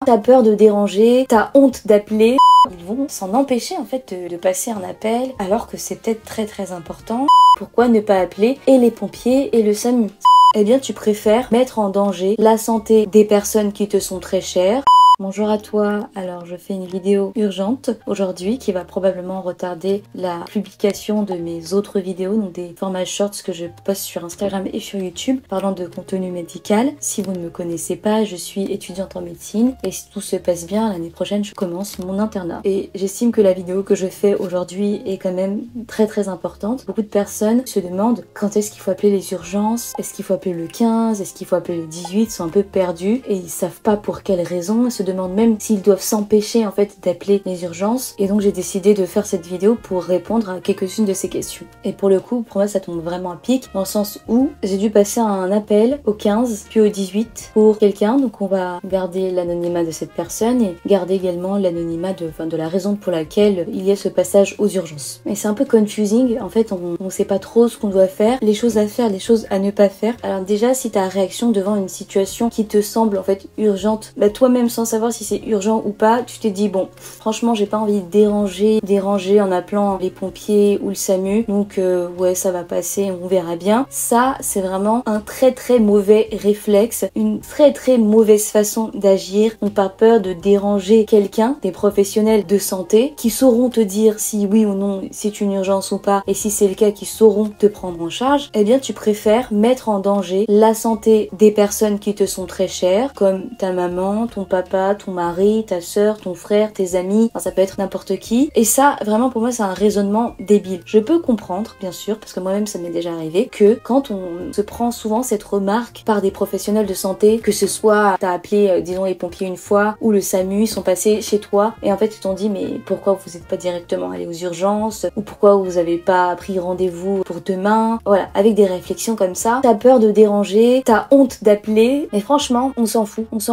t'as peur de déranger, t'as honte d'appeler. Ils vont s'en empêcher en fait de passer un appel alors que c'est peut-être très important. Pourquoi ne pas appeler et les pompiers et le SAMU? Eh bien tu préfères mettre en danger la santé des personnes qui te sont très chères. Bonjour à toi, alors je fais une vidéo urgente aujourd'hui qui va probablement retarder la publication de mes autres vidéos, donc des formats shorts que je poste sur Instagram et sur YouTube parlant de contenu médical. Si vous ne me connaissez pas, je suis étudiante en médecine et si tout se passe bien, l'année prochaine je commence mon internat. Et j'estime que la vidéo que je fais aujourd'hui est quand même très importante. Beaucoup de personnes se demandent quand est-ce qu'il faut appeler les urgences, est-ce qu'il faut appeler le 15, est-ce qu'il faut appeler le 18, sont un peu perdus et ils savent pas pour quelles raisons, demandent même s'ils doivent s'empêcher en fait d'appeler les urgences, et donc j'ai décidé de faire cette vidéo pour répondre à quelques-unes de ces questions. Et pour le coup, pour moi ça tombe vraiment à pic dans le sens où j'ai dû passer un appel au 15 puis au 18 pour quelqu'un, donc on va garder l'anonymat de cette personne et garder également l'anonymat de la raison pour laquelle il y a ce passage aux urgences. Mais c'est un peu confusing, en fait on sait pas trop ce qu'on doit faire, les choses à faire, les choses à ne pas faire. Alors déjà si ta réaction devant une situation qui te semble en fait urgente, bah toi-même sans savoir si c'est urgent ou pas, tu t'es dit bon, franchement j'ai pas envie de déranger en appelant les pompiers ou le SAMU, donc ouais ça va passer, on verra bien. Ça c'est vraiment un très mauvais réflexe, une très mauvaise façon d'agir. On pas peur de déranger quelqu'un, des professionnels de santé qui sauront te dire si oui ou non c'est une urgence ou pas, et si c'est le cas qui sauront te prendre en charge. Eh bien tu préfères mettre en danger la santé des personnes qui te sont très chères, comme ta maman, ton papa, ton mari, ta sœur, ton frère, tes amis, enfin, ça peut être n'importe qui. Et ça, vraiment pour moi, c'est un raisonnement débile. Je peux comprendre, bien sûr, parce que moi-même ça m'est déjà arrivé, que quand on se prend souvent cette remarque par des professionnels de santé, que ce soit t'as appelé, disons les pompiers une fois, ou le SAMU, ils sont passés chez toi, et en fait ils t'ont dit mais pourquoi vous n'êtes pas directement allé aux urgences, ou pourquoi vous avez pas pris rendez-vous pour demain, voilà, avec des réflexions comme ça. T'as peur de déranger, t'as honte d'appeler, mais franchement, on s'en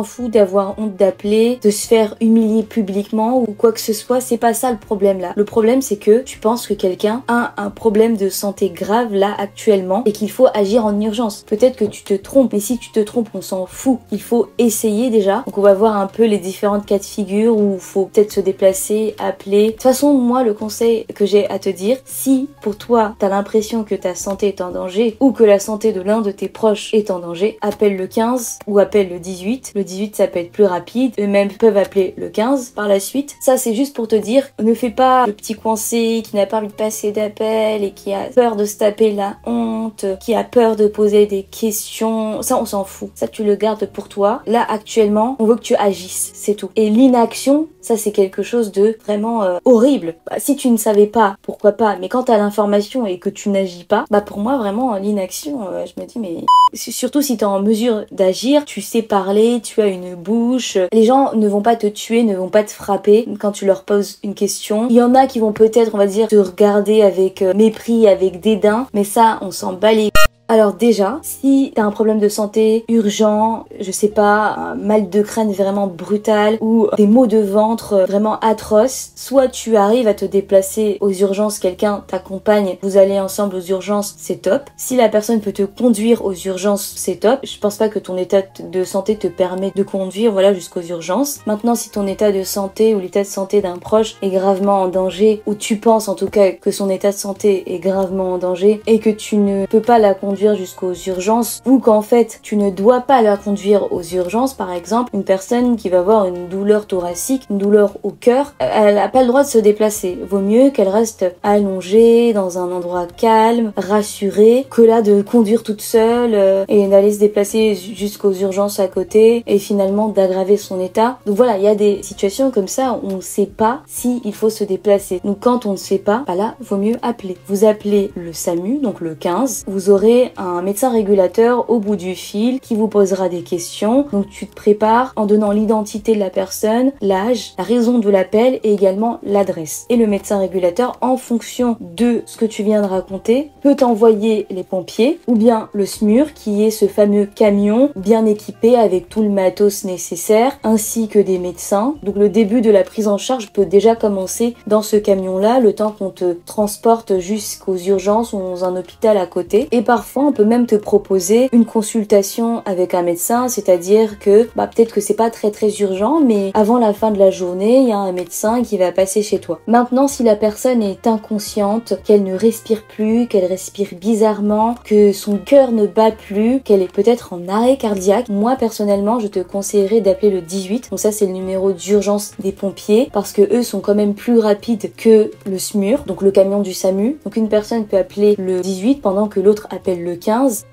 fout d'avoir honte d'appeler, de se faire humilier publiquement ou quoi que ce soit, c'est pas ça le problème là. Le problème c'est que tu penses que quelqu'un a un problème de santé grave là actuellement et qu'il faut agir en urgence. Peut-être que tu te trompes, mais si tu te trompes, on s'en fout. Il faut essayer déjà. Donc on va voir un peu les différentes cas de figure où il faut peut-être se déplacer, appeler. De toute façon, moi le conseil que j'ai à te dire, si pour toi t'as l'impression que ta santé est en danger ou que la santé de l'un de tes proches est en danger, appelle le 15 ou appelle le 18. Le 18 ça peut être plus rapide, eux-mêmes peuvent appeler le 15 par la suite. Ça c'est juste pour te dire, ne fais pas le petit coincé qui n'a pas envie de passer d'appel et qui a peur de se taper la honte, qui a peur de poser des questions. Ça on s'en fout, ça tu le gardes pour toi. Là actuellement on veut que tu agisses, c'est tout. Et l'inaction, ça c'est quelque chose de vraiment horrible. Bah, si tu ne savais pas, pourquoi pas, mais quand t'as l'information et que tu n'agis pas, bah pour moi vraiment l'inaction, je me dis mais... Surtout si t'es en mesure d'agir, tu sais parler, tu as une bouche, les gens ne vont pas te tuer, ne vont pas te frapper quand tu leur poses une question. Il y en a qui vont peut-être, on va dire, te regarder avec mépris, avec dédain, mais ça, on s'en bat les... Alors déjà, si t'as un problème de santé urgent, je sais pas, un mal de crâne vraiment brutal ou des maux de ventre vraiment atroces, soit tu arrives à te déplacer aux urgences, quelqu'un t'accompagne, vous allez ensemble aux urgences, c'est top. Si la personne peut te conduire aux urgences, c'est top. Je pense pas que ton état de santé te permet de conduire, voilà, jusqu'aux urgences. Maintenant, si ton état de santé ou l'état de santé d'un proche est gravement en danger, ou tu penses en tout cas que son état de santé est gravement en danger et que tu ne peux pas la conduire jusqu'aux urgences, ou qu'en fait tu ne dois pas la conduire aux urgences, par exemple une personne qui va avoir une douleur thoracique, une douleur au cœur, elle n'a pas le droit de se déplacer. Vaut mieux qu'elle reste allongée dans un endroit calme, rassurée, que là de conduire toute seule et d'aller se déplacer jusqu'aux urgences à côté et finalement d'aggraver son état. Donc voilà, il y a des situations comme ça où on ne sait pas si il faut se déplacer. Donc quand on ne sait pas, bah là vaut mieux appeler. Vous appelez le SAMU, donc le 15, vous aurez un médecin régulateur au bout du fil qui vous posera des questions. Donc tu te prépares en donnant l'identité de la personne, l'âge, la raison de l'appel et également l'adresse. Et le médecin régulateur, en fonction de ce que tu viens de raconter, peut t'envoyer les pompiers ou bien le SMUR qui est ce fameux camion bien équipé avec tout le matos nécessaire ainsi que des médecins. Donc le début de la prise en charge peut déjà commencer dans ce camion-là, le temps qu'on te transporte jusqu'aux urgences ou dans un hôpital à côté. Et parfois Parfois, on peut même te proposer une consultation avec un médecin, c'est-à-dire que peut-être que c'est pas très urgent, mais avant la fin de la journée, il y a un médecin qui va passer chez toi. Maintenant, si la personne est inconsciente, qu'elle ne respire plus, qu'elle respire bizarrement, que son cœur ne bat plus, qu'elle est peut-être en arrêt cardiaque, moi personnellement, je te conseillerais d'appeler le 18. Donc ça, c'est le numéro d'urgence des pompiers, parce que eux sont quand même plus rapides que le SMUR, donc le camion du SAMU. Donc une personne peut appeler le 18 pendant que l'autre appelle le 15.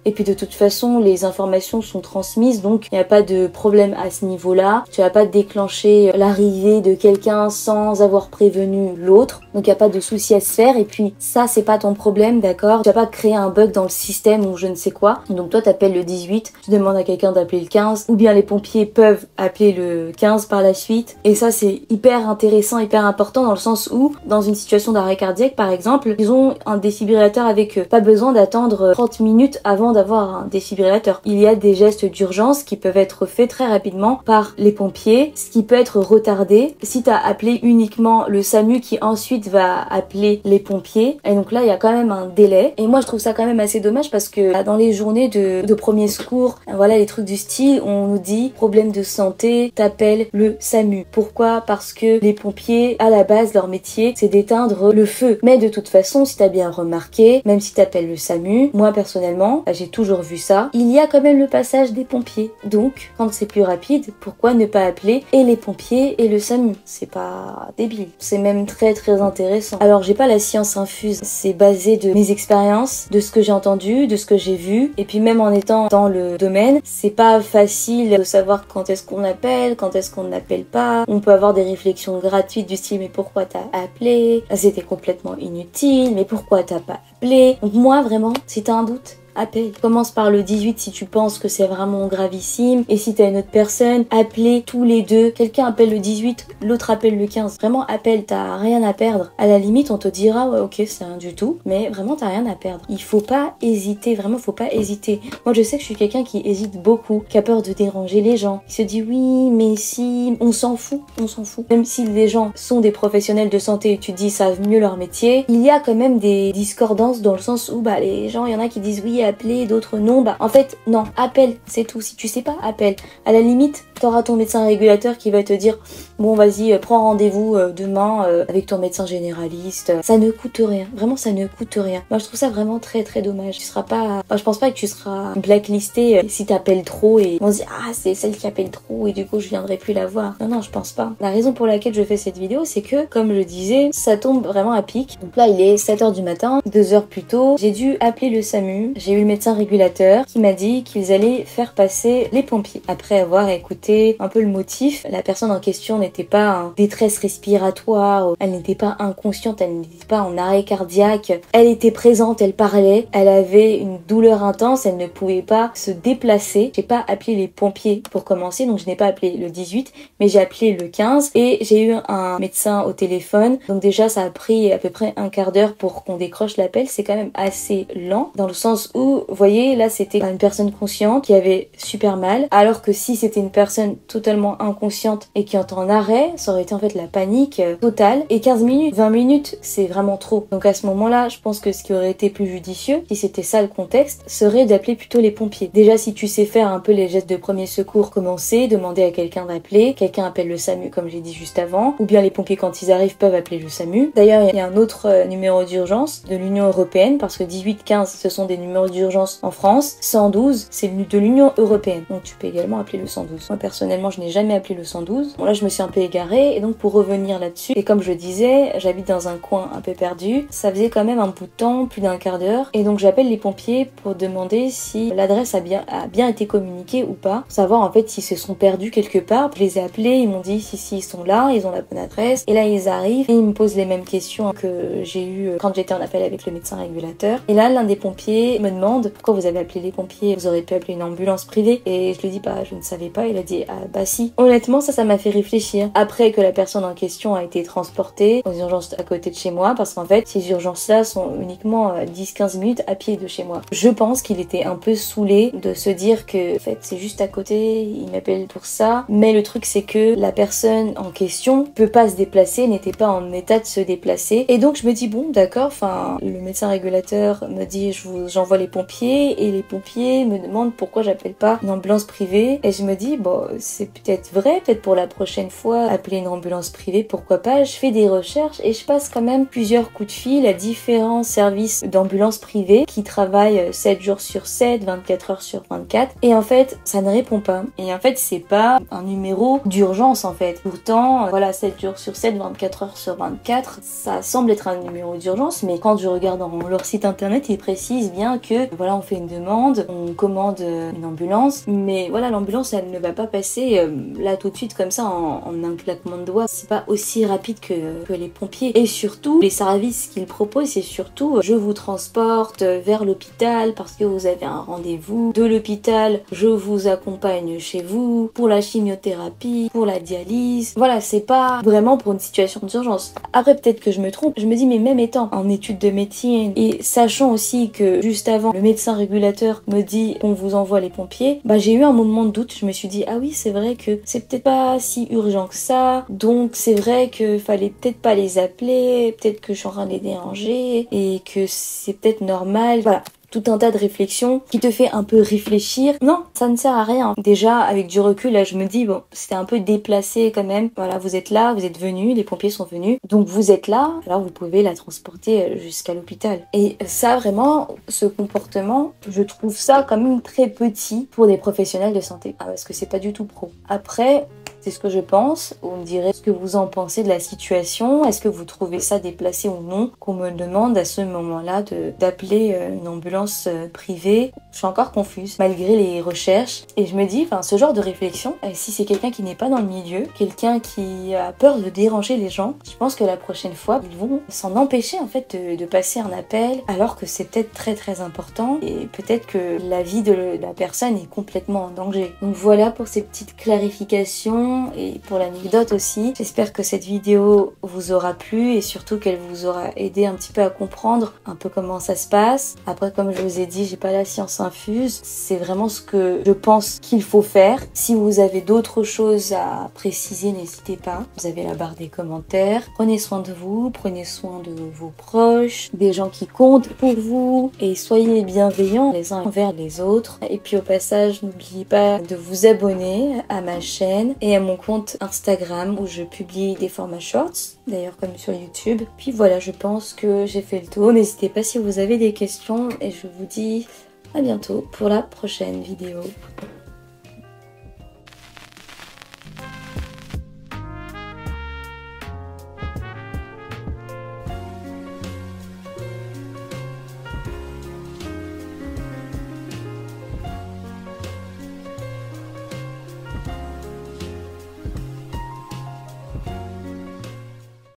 Et puis de toute façon, les informations sont transmises, donc il n'y a pas de problème à ce niveau-là. Tu vas pas déclencher l'arrivée de quelqu'un sans avoir prévenu l'autre. Donc il n'y a pas de souci à se faire. Et puis ça, c'est pas ton problème, d'accord? Tu vas pas créer un bug dans le système ou je ne sais quoi. Donc toi, t'appelles le 18, tu demandes à quelqu'un d'appeler le 15, ou bien les pompiers peuvent appeler le 15 par la suite. Et ça, c'est hyper intéressant, hyper important dans le sens où, dans une situation d'arrêt cardiaque, par exemple, ils ont un défibrillateur avec eux. Pas besoin d'attendre 30 minutes avant d'avoir un défibrillateur. Il y a des gestes d'urgence qui peuvent être faits très rapidement par les pompiers, ce qui peut être retardé si tu as appelé uniquement le SAMU qui ensuite va appeler les pompiers. Et donc là, il y a quand même un délai. Et moi, je trouve ça quand même assez dommage parce que dans les journées de premier secours, voilà, les trucs du style, on nous dit problème de santé, t'appelles le SAMU. Pourquoi? Parce que les pompiers, à la base, leur métier, c'est d'éteindre le feu. Mais de toute façon, si t'as bien remarqué, même si t'appelles le SAMU, moi personnellement, j'ai toujours vu ça, il y a quand même le passage des pompiers. Donc, quand c'est plus rapide, pourquoi ne pas appeler et les pompiers et le SAMU? C'est pas débile. C'est même très intéressant. Alors, j'ai pas la science infuse. C'est basé de mes expériences, de ce que j'ai entendu, de ce que j'ai vu. Et puis même en étant dans le domaine, c'est pas facile de savoir quand est-ce qu'on appelle, quand est-ce qu'on n'appelle pas. On peut avoir des réflexions gratuites du style mais pourquoi t'as appelé? C'était complètement inutile. Mais pourquoi t'as pas appelé? Donc moi, vraiment, si t'as un doute, appelle. Commence par le 18 si tu penses que c'est vraiment gravissime. Et si t'as une autre personne, appelez tous les deux. Quelqu'un appelle le 18, l'autre appelle le 15. Vraiment, appelle, t'as rien à perdre. À la limite, on te dira, ouais, ok, c'est rien du tout. Mais vraiment, t'as rien à perdre. Il faut pas hésiter, vraiment, faut pas hésiter. Moi, je sais que je suis quelqu'un qui hésite beaucoup, qui a peur de déranger les gens. Qui se dit, oui, mais si, on s'en fout, on s'en fout. Même si les gens sont des professionnels de santé et tu dis, savent mieux leur métier, il y a quand même des discordances dans le sens où, les gens, il y en a qui disent oui, appeler, d'autres non. En fait, non, appelle, c'est tout. Si tu sais pas, appelle. À la limite, t'auras ton médecin régulateur qui va te dire bon, vas-y, prends rendez-vous demain avec ton médecin généraliste. Ça ne coûte rien. Vraiment, ça ne coûte rien. Moi, je trouve ça vraiment très dommage. Tu seras pas... je pense pas que tu seras blacklisté si t'appelles trop et on se dit ah, c'est celle qui appelle trop et du coup, je viendrai plus la voir. Non, je pense pas. La raison pour laquelle je fais cette vidéo, c'est que, comme je le disais, ça tombe vraiment à pic. Donc là, il est 7h du matin, 2 heures plus tôt. J'ai dû appeler le SAMU. J'ai eu le médecin régulateur qui m'a dit qu'ils allaient faire passer les pompiers. Après avoir écouté un peu le motif, la personne en question n'était pas en détresse respiratoire, elle n'était pas inconsciente, elle n'était pas en arrêt cardiaque, elle était présente, elle parlait, elle avait une douleur intense, elle ne pouvait pas se déplacer. J'ai pas appelé les pompiers pour commencer, donc je n'ai pas appelé le 18, mais j'ai appelé le 15 et j'ai eu un médecin au téléphone. Donc déjà, ça a pris à peu près un quart d'heure pour qu'on décroche l'appel. C'est quand même assez lent dans le sens où, vous voyez, là c'était une personne consciente qui avait super mal, alors que si c'était une personne totalement inconsciente et qui est en arrêt, ça aurait été en fait la panique totale. Et 15 minutes, 20 minutes, c'est vraiment trop. Donc à ce moment-là, je pense que ce qui aurait été plus judicieux, si c'était ça le contexte, serait d'appeler plutôt les pompiers. Déjà, si tu sais faire un peu les gestes de premier secours, commencer, demander à quelqu'un d'appeler, quelqu'un appelle le SAMU comme j'ai dit juste avant, ou bien les pompiers quand ils arrivent peuvent appeler le SAMU. D'ailleurs, il y a un autre numéro d'urgence de l'Union Européenne, parce que 18, 15, ce sont des numéros d'urgence en France. 112, c'est de l'Union Européenne. Donc tu peux également appeler le 112. Moi personnellement, je n'ai jamais appelé le 112. Bon là, je me suis un peu égarée et donc pour revenir là-dessus, et comme je disais, j'habite dans un coin un peu perdu. Ça faisait quand même un bout de temps, plus d'un quart d'heure, et donc j'appelle les pompiers pour demander si l'adresse a bien été communiquée ou pas. Savoir en fait s'ils se sont perdus quelque part. Je les ai appelés, ils m'ont dit si ils sont là, ils ont la bonne adresse. Et là ils arrivent et ils me posent les mêmes questions que j'ai eu quand j'étais en appel avec le médecin régulateur. Et là l'un des pompiers me demande pourquoi vous avez appelé les pompiers, vous aurez pu appeler une ambulance privée. Et je lui dis je ne savais pas. Il a dit dit ah bah si. Honnêtement ça m'a fait réfléchir. Après que la personne en question a été transportée aux urgences à côté de chez moi, parce qu'en fait ces urgences là sont uniquement 10-15 minutes à pied de chez moi. Je pense qu'il était un peu saoulé de se dire que en fait c'est juste à côté, il m'appelle pour ça, mais le truc c'est que la personne en question peut pas se déplacer, n'était pas en état de se déplacer, et donc je me dis bon d'accord, enfin le médecin régulateur me dit j'envoie les pompiers, et les pompiers me demandent pourquoi j'appelle pas une ambulance privée, et je me dis bon c'est peut-être vrai, peut-être pour la prochaine fois appeler une ambulance privée, pourquoi pas. Je fais des recherches et je passe quand même plusieurs coups de fil à différents services d'ambulance privée qui travaillent 7 jours sur 7, 24 heures sur 24, et en fait ça ne répond pas, et en fait c'est pas un numéro d'urgence en fait. Pourtant voilà, 7 jours sur 7, 24 heures sur 24, ça semble être un numéro d'urgence, mais quand je regarde dans leur site internet, ils précisent bien que voilà, on fait une demande, on commande une ambulance, mais voilà, l'ambulance elle ne va pas passer là tout de suite comme ça en un claquement de doigts. C'est pas aussi rapide que les pompiers, et surtout les services qu'ils proposent, c'est surtout je vous transporte vers l'hôpital parce que vous avez un rendez-vous, de l'hôpital je vous accompagne chez vous pour la chimiothérapie, pour la dialyse. Voilà, c'est pas vraiment pour une situation d'urgence. Après peut-être que je me trompe, je me dis mais même étant en études de médecine et sachant aussi que juste avant le médecin régulateur me dit qu'on vous envoie les pompiers, bah j'ai eu un moment de doute. Je me suis dit ah oui c'est vrai que c'est peut-être pas si urgent que ça, donc c'est vrai que fallait peut-être pas les appeler, peut-être que je suis en train de les déranger et que c'est peut-être normal. Voilà, tout un tas de réflexions qui te fait un peu réfléchir. Non, ça ne sert à rien. Déjà, avec du recul, là, je me dis, bon, c'était un peu déplacé quand même. Voilà, vous êtes là, vous êtes venus, les pompiers sont venus. Donc vous êtes là, alors vous pouvez la transporter jusqu'à l'hôpital. Et ça, vraiment, ce comportement, je trouve ça quand même très petit pour des professionnels de santé. Ah, parce que c'est pas du tout pro. Après, c'est ce que je pense. Vous me direz ce que vous en pensez de la situation. Est-ce que vous trouvez ça déplacé ou non qu'on me demande à ce moment-là d'appeler une ambulance privée? Je suis encore confuse malgré les recherches. Et je me dis, enfin, ce genre de réflexion, si c'est quelqu'un qui n'est pas dans le milieu, quelqu'un qui a peur de déranger les gens, je pense que la prochaine fois, ils vont s'en empêcher en fait de passer un appel alors que c'est peut-être très très important et peut-être que la vie de la personne est complètement en danger. Donc voilà pour ces petites clarifications. Et pour l'anecdote aussi, j'espère que cette vidéo vous aura plu et surtout qu'elle vous aura aidé un petit peu à comprendre un peu comment ça se passe. Après, comme je vous ai dit, j'ai pas la science infuse, c'est vraiment ce que je pense qu'il faut faire. Si vous avez d'autres choses à préciser, n'hésitez pas. Vous avez la barre des commentaires. Prenez soin de vous, prenez soin de vos proches, des gens qui comptent pour vous, et soyez bienveillants les uns envers les autres. Et puis au passage, n'oubliez pas de vous abonner à ma chaîne et à mon compte Instagram où je publie des formats shorts, d'ailleurs comme sur YouTube. Puis voilà, je pense que j'ai fait le tour. N'hésitez pas si vous avez des questions et je vous dis à bientôt pour la prochaine vidéo.